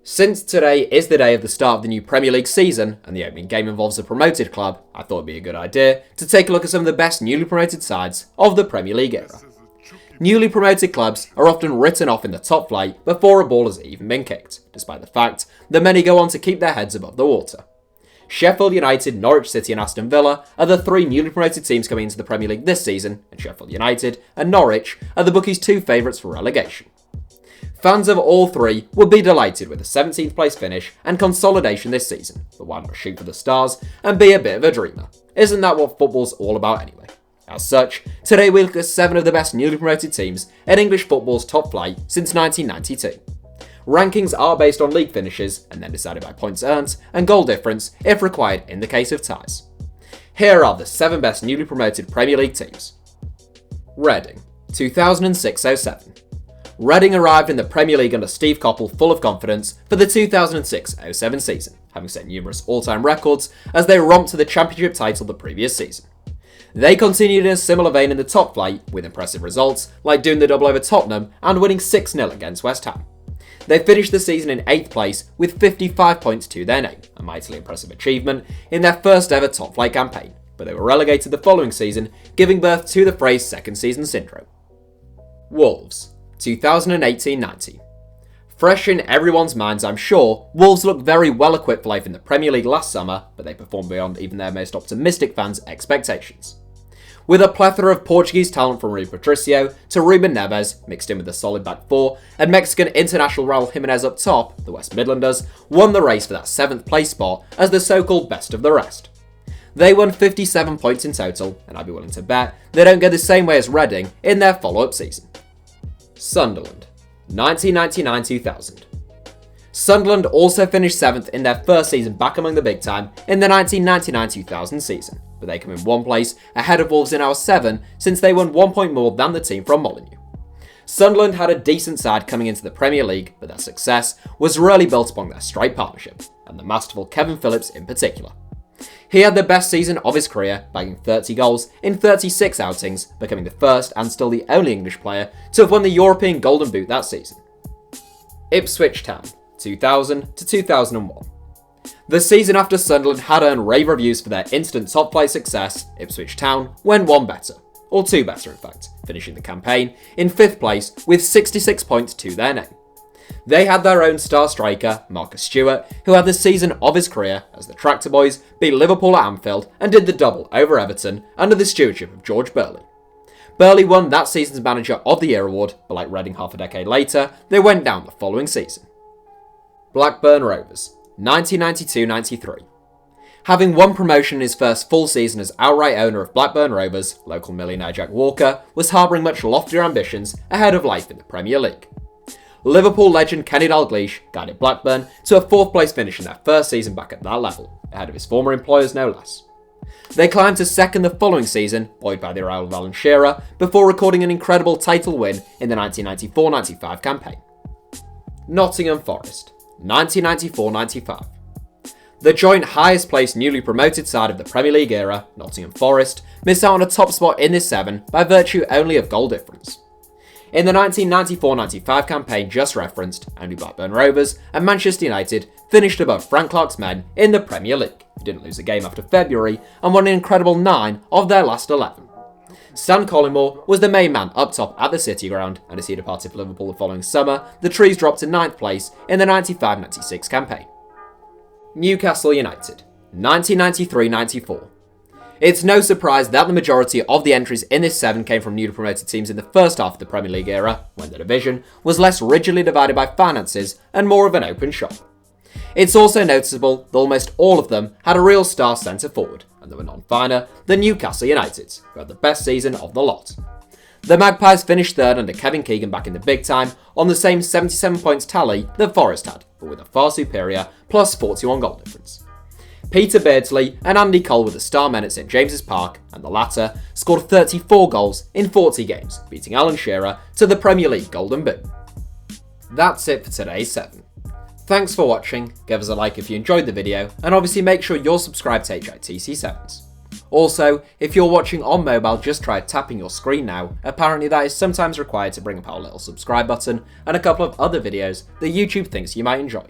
Since today is the day of the start of the new Premier League season, and the opening game involves a promoted club, I thought it'd be a good idea to take a look at some of the best newly promoted sides of the Premier League era. Newly promoted clubs are often written off in the top flight before a ball has even been kicked, despite the fact that many go on to keep their heads above the water. Sheffield United, Norwich City and Aston Villa are the three newly promoted teams coming into the Premier League this season, and Sheffield United and Norwich are the bookies' two favourites for relegation. Fans of all three would be delighted with a 17th place finish and consolidation this season, but why not shoot for the stars and be a bit of a dreamer? Isn't that what football's all about anyway? As such, today we look at 7 of the best newly promoted teams in English football's top flight since 1992. Rankings are based on league finishes and then decided by points earned and goal difference if required in the case of ties. Here are the 7 best newly promoted Premier League teams. Reading, 2006-07. Reading arrived in the Premier League under Steve Coppell full of confidence for the 2006-07 season, having set numerous all-time records as they romped to the Championship title the previous season. They continued in a similar vein in the top flight with impressive results like doing the double over Tottenham and winning 6-0 against West Ham. They finished the season in 8th place with 55 points to their name, a mightily impressive achievement in their first ever top flight campaign, but they were relegated the following season, giving birth to the phrase second season syndrome. Wolves, 2018-19. Fresh in everyone's minds, I'm sure, Wolves looked very well equipped for life in the Premier League last summer, but they performed beyond even their most optimistic fans' expectations. With a plethora of Portuguese talent from Rui Patricio to Ruben Neves, mixed in with a solid back four, and Mexican international Raul Jimenez up top, the West Midlanders won the race for that 7th place spot as the so-called best of the rest. They won 57 points in total, and I'd be willing to bet they don't go the same way as Reading in their follow-up season. Sunderland, 1999-2000. Sunderland also finished 7th in their first season back among the big time in the 1999-2000 season, but they come in 1 place ahead of Wolves in our 7 since they won 1 point more than the team from Molineux. Sunderland had a decent side coming into the Premier League, but their success was really built upon their strike partnership, and the masterful Kevin Phillips in particular. He had the best season of his career, bagging 30 goals in 36 outings, becoming the first and still the only English player to have won the European Golden Boot that season. Ipswich Town, 2000-2001. The season after Sunderland had earned rave reviews for their instant top flight success, Ipswich Town went 1 better, or 2 better in fact, finishing the campaign in 5th place with 66 points to their name. They had their own star striker, Marcus Stewart, who had the season of his career as the Tractor Boys beat Liverpool at Anfield and did the double over Everton under the stewardship of George Burley. Burley won that season's Manager of the Year award, but like Reading half a decade later, they went down the following season. Blackburn Rovers, 1992-93. Having won promotion in his first full season as outright owner of Blackburn Rovers, local millionaire Jack Walker was harbouring much loftier ambitions ahead of life in the Premier League. Liverpool legend Kenny Dalglish guided Blackburn to a 4th place finish in their first season back at that level, ahead of his former employers no less. They climbed to 2nd the following season, buoyed by the arrival of Alan Shearer, before recording an incredible title win in the 1994-95 campaign. Nottingham Forest, 1994-95. The joint highest placed newly promoted side of the Premier League era, Nottingham Forest, missed out on a top spot in this 7 by virtue only of goal difference. In the 1994-95 campaign just referenced, only Blackburn Rovers and Manchester United finished above Frank Clark's men in the Premier League, who didn't lose a game after February and won an incredible 9 of their last 11. Stan Collymore was the main man up top at the City Ground, and as he departed for Liverpool the following summer, the Trees dropped to 9th place in the 95-96 campaign. Newcastle United, 1993-94. It's no surprise that the majority of the entries in this 7 came from newly promoted teams in the first half of the Premier League era, when the division was less rigidly divided by finances and more of an open shop. It's also noticeable that almost all of them had a real star centre forward, and they were none finer than Newcastle United, who had the best season of the lot. The Magpies finished 3rd under Kevin Keegan back in the big time on the same 77 points tally that Forest had, but with a far superior plus 41 goal difference. Peter Beardsley and Andy Cole were the star men at St James's Park, and the latter scored 34 goals in 40 games, beating Alan Shearer to the Premier League Golden Boot. That's it for today's 7. Thanks for watching, give us a like if you enjoyed the video, and obviously make sure you're subscribed to HITC Sevens. Also, if you're watching on mobile, just try tapping your screen now. Apparently that is sometimes required to bring up our little subscribe button and a couple of other videos that YouTube thinks you might enjoy.